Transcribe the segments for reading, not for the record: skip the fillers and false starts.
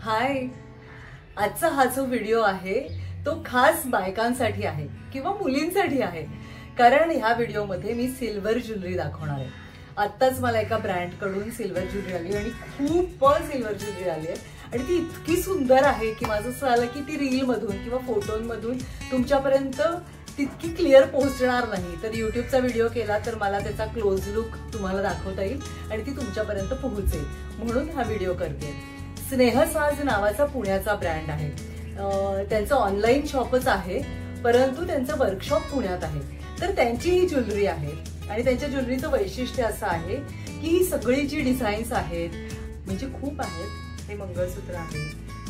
हाय, आजचा हा जो व्हिडिओ आहे तो खास बायकांसाठी आहे किंवा मुलींसाठी आहे, कारण ह्या व्हिडिओमध्ये मी सिल्वर ज्वेलरी दाखवणार आहे. आत्ताच मला एका ब्रँड कडून सिल्वर ज्वेलरी आली आणि खूप सिल्वर ज्वेलरी आली आहे आणि ती इतकी सुंदर आहे की माझं असं झालं की ती रील मधून किंवा फोटोंमधून तुमच्यापर्यंत तितकी क्लिअर पोहोचणार नाही. तर युट्यूबचा व्हिडिओ केला तर मला त्याचा क्लोज लुक तुम्हाला दाखवता येईल आणि ती तुमच्यापर्यंत पोहोचेल, म्हणून हा व्हिडिओ करते. स्नेहसाज नावाचा पुण्याचा ब्रँड आहे. त्यांचं ऑनलाईन शॉपच आहे, परंतु त्यांचं वर्कशॉप पुण्यात आहे. तर त्यांची ही ज्वेलरी आहे आणि त्यांच्या ज्वेलरीचं वैशिष्ट्य असं आहे की ही सगळी जी डिझाईन्स आहेत, म्हणजे खूप आहेत, हे मंगळसूत्र आहे,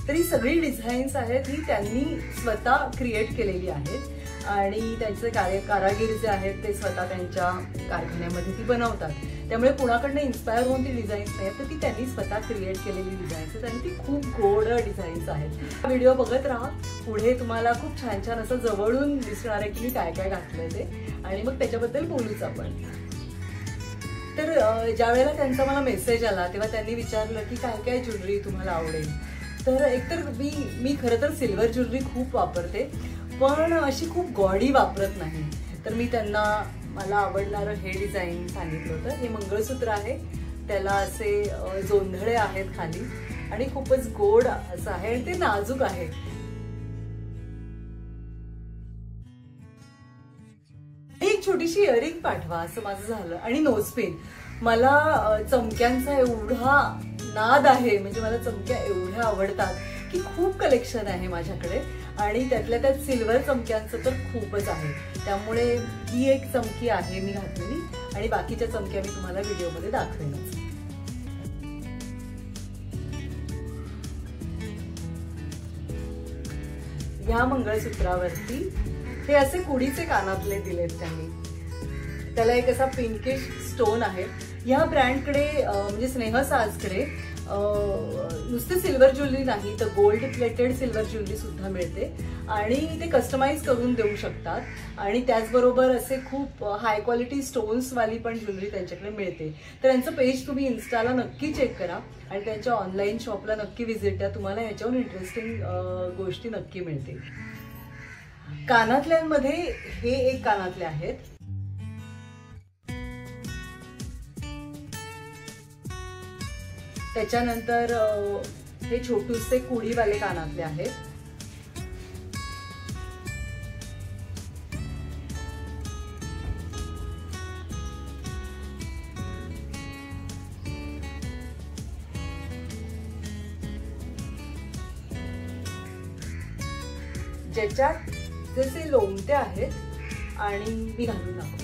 तर ही सगळी डिझाईन्स आहेत ही त्यांनी स्वतः क्रिएट केलेली आहेत आणि त्यांचे कारागीर जे आहेत ते स्वतः त्यांच्या कारखान्यामध्ये ती बनवतात. त्यामुळे कुणाकडनं इन्स्पायर होऊन ती डिझाईन्स नाही, तर ती त्यांनी स्वतः क्रिएट केलेली डिझाईन्स आहेत आणि ती खूप गोड डिझाईन्स आहेत. हा व्हिडिओ बघत राहा, पुढे तुम्हाला खूप छान छान असं जवळून दिसणार आहे की मी काय काय घातलंय ते, आणि मग त्याच्याबद्दल बोलूच आपण. तर ज्या वेळेला त्यांचा मला मेसेज आला तेव्हा त्यांनी विचारलं की काय काय ज्वेलरी तुम्हाला आवडेल. तर एकतर मी खरं तर सिल्वर ज्वेलरी खूप वापरते, पण अशी खूप गॉडी वापरत नाही. तर मी त्यांना मला आवडणारं हे डिझाईन सांगितलं होतं. हे मंगळसूत्र आहे, त्याला असे जोंधळे आहेत खाली आणि खूपच गोड असं आहे आणि ते नाजूक आहे. एक छोटीशी इयरिंग पाठवा असं माझं झालं. आणि नोजपिन, मला चमक्यांचा एवढा नाद आहे, म्हणजे मला चमक्या एवढ्या आवडतात की खूप कलेक्शन आहे माझ्याकडे आणि त्यातल्या त्यात सिल्वर चमक्यांचं तर खूपच आहे. त्यामुळे ही एक चमकी आहे मी घातलेली आणि बाकीच्या चमक्या मी तुम्हाला व्हिडिओमध्ये दाखवेनच. ह्या मंगळसूत्रावरती हे असे कुडीचे कानातले दिलेत त्यांनी. त्याला एक असा पिंकिश स्टोन आहे. ह्या ब्रँडकडे म्हणजे स्नेहसाजकडे नुसते सिल्वर ज्वेलरी नाही तर गोल्ड प्लेटेड सिल्वर ज्वेलरी सुद्धा मिळते आणि ते कस्टमाइज करून देऊ शकतात आणि त्याचबरोबर असे खूप हाय क्वालिटी स्टोन्स वाली पण ज्वेलरी त्यांच्याकडे मिळते. तर त्यांचं पेज तुम्ही इन्स्टाला नक्की चेक करा आणि त्यांच्या ऑनलाईन शॉपला नक्की व्हिजिट द्या, तुम्हाला याच्यावर इंटरेस्टिंग गोष्टी नक्की मिळतील. कानातल्यांमध्ये हे एक कानातले आहेत. त्याच्यानंतर हे छोटूसे कुडीवाले कानातले आहेत. ज्याच्यात जसे लोंबते आहेत आणि मी घालून दाखवते.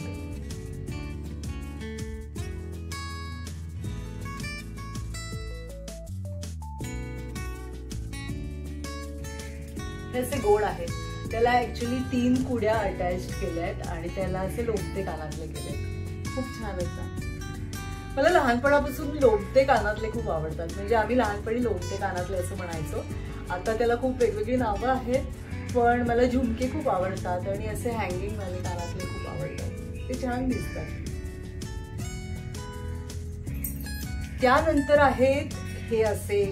असे गोड आहेत. त्याला ऍक्च्युली 3 कुड्या अटॅच केल्या आहेत आणि त्याला असे लोंबते कानातले केले. खूप छान आहेत. मला लहानपणापासून लोंबते कानातले खूप आवडतात. म्हणजे आम्ही लहानपणी लोंबते कानातले असं म्हणायचो. आता त्याला खूप वेगवेगळी नावं आहेत, पण मला झुमके खूप आवडतात आणि असे हँगिंग वाले कानातले खूप आवडतात. ते छान दिसतात. त्यानंतर आहेत हे असे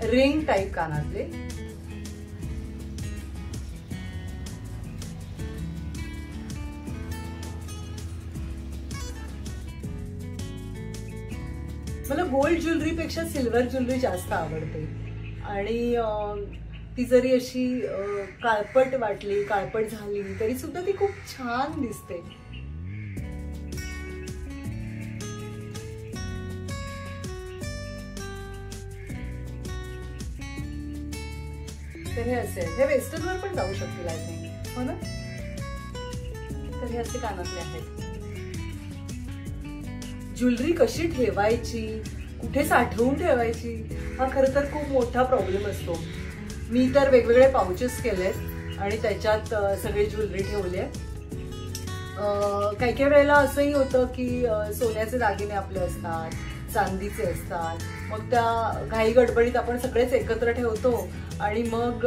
रिंग टाईप कानातले. मला गोल्ड ज्वेलरीपेक्षा सिल्वर ज्वेलरी जास्त आवडते आणि ती जरी अशी काळपट वाटली, काळपट झाली तरी सुद्धा ती खूप छान दिसते. तर हे असे हे वेस्टर्नवर पण जाऊ शकतील आय थिंक, हो ना. तर हे असे कानातले आहेत. ज्वेलरी कशी ठेवायची, कुठे साठवून ठेवायची, हा खरं तर खूप मोठा प्रॉब्लेम असतो. मी तर वेगवेगळे पाउचेस केलेत आणि त्याच्यात सगळी ज्वेलरी ठेवली आहे. काही काही वेळेला असंही होतं की सोन्याचे दागिने आपले असतात, चांदीचे असतात, मग त्या घाई गडबडीत आपण सगळेच एकत्र ठेवतो आणि मग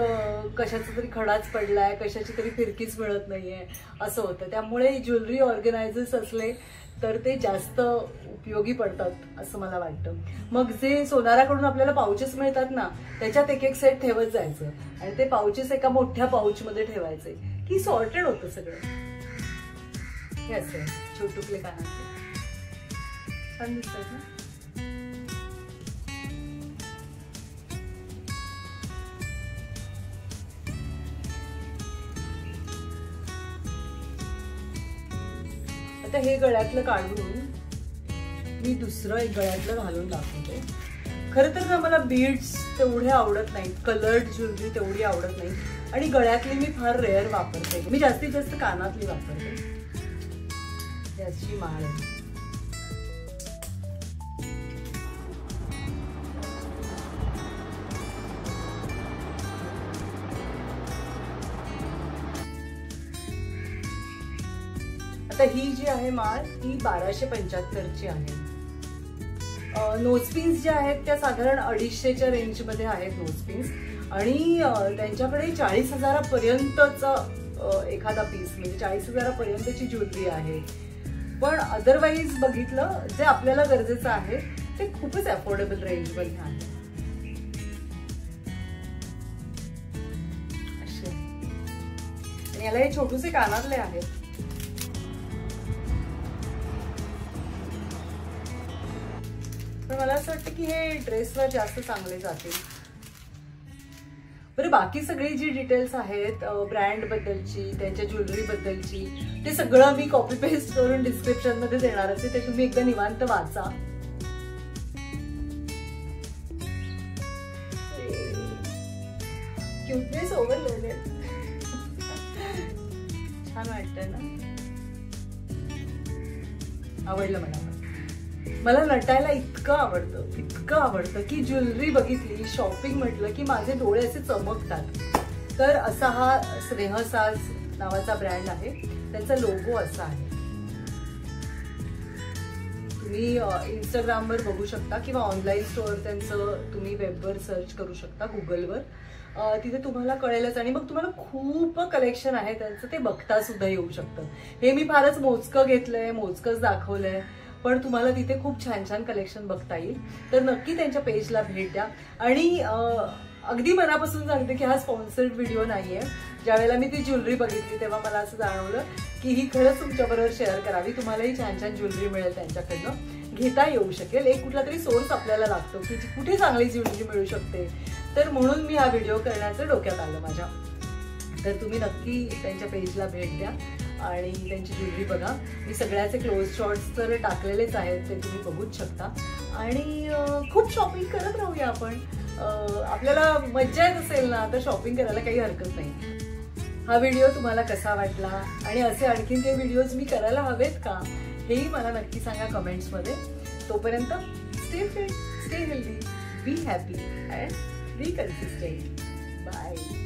कशाचा तरी खडाच पडलाय, कशाची तरी फिरकीच मिळत नाहीये असं होतं. त्यामुळे ज्वेलरी ऑर्गनायझर्स असले तर ते जास्त उपयोगी पडतात असं मला वाटतं. मग जे सोनाराकडून आपल्याला पाउचेस मिळतात ना, त्याच्यात एक एक सेट ठेवत जायचं आणि ते पाउचेस एका मोठ्या पाउचमध्ये ठेवायचे की सॉर्टेड होतं सगळं. हे असे छोटुकले कानातले छान दिसतात ना. आता हे गळ्यातलं काढून मी दुसरं एक गळ्यातलं घालून दाखवते. खरं तर ना मला बीड्स तेवढे आवडत नाहीत, कलर्ड ज्वेलरी तेवढी आवडत नाही आणि गळ्यातली मी फार रेअर वापरते. मी जास्तीत जास्त कानातली वापरते. याची माळ आहे. आता ही जी आहे माळ ही 1275ची आहे. नोजपिन्स ज्या आहेत त्या साधारण 250च्या रेंजमध्ये आहेत नोजपिन्स आणि त्यांच्याकडे 40,000 पर्यंतचा एखादा पीस म्हणजे 40,000 पर्यंतची ज्वेलरी आहे. पण अदरवाईज बघितलं जे आपल्याला गरजेचं आहे ते खूपच अफोर्डेबल रेंजमध्ये आहे. असे आणि याला हे छोटूसे कानातले आहेत. पण मला असं वाटतं की हे ड्रेसवर जास्त चांगले जातील. बरं, बाकी सगळी जी डिटेल्स आहेत ब्रँड बद्दलची, त्यांच्या ज्वेलरी बद्दलची, ते सगळं मी कॉपी पेस्ट करून डिस्क्रिप्शन मध्ये देणार आहे. ते तुम्ही एकदा निवांत वाचा. Cuteness overloaded. छान वाटतंय ना. आवडलं मला नटायला इतकं आवडतं की ज्वेलरी बघितली, शॉपिंग म्हटलं की माझे डोळे असे चमकतात. तर असा हा स्नेहसाज नावाचा ब्रँड आहे. त्यांचा लोगो असा आहे. तुम्ही इंस्टाग्रामवर बघू शकता किंवा ऑनलाईन स्टोअर त्यांचं तुम्ही वेबवर सर्च करू शकता, गुगलवर. तिथे तुम्हाला कळेलच आणि मग तुम्हाला खूप कलेक्शन आहे त्यांचं, ते बघता सुद्धा येऊ शकतं. हे मी फारच मोजकं घेतलंय, मोजकंच दाखवलंय, पण तुम्हाला तिथे खूप छान छान कलेक्शन बघता येईल. तर नक्की त्यांच्या पेजला भेट द्या. आणि अगदी मनापासून सांगते की हा स्पॉन्सर्ड व्हिडिओ नाहीये. ज्यावेळेला मी ती ज्वेलरी बघितली तेव्हा मला असं जाणवलं की ही खरंच तुमच्याबरोबर शेअर करावी. तुम्हालाही छान छान ज्वेलरी मिळेल त्यांच्याकडनं, घेता येऊ शकेल. एक कुठला तरी सोर्स आपल्याला लागतो की कुठे चांगली ज्वेलरी मिळू शकते. तर म्हणून मी हा व्हिडिओ करण्याचं डोक्यात आलं माझ्या. तर तुम्ही नक्की त्यांच्या पेजला भेट द्या आणि त्यांची ज्वेलरी बघा. मी सगळ्याचे क्लोज शॉट्स तर टाकलेलेच आहेत, ते तुम्ही बघूच शकता. आणि खूप शॉपिंग करत राहूया आपण. आपल्याला मज्जा येत असेल ना तर शॉपिंग करायला काही हरकत नाही. हा व्हिडिओ तुम्हाला कसा वाटला आणि असे आणखीन काही व्हिडिओज मी करायला हवेत का हेही मला नक्की सांगा कमेंट्समध्ये. तोपर्यंत stay fit, stay healthy, be happy and be consistent. Bye.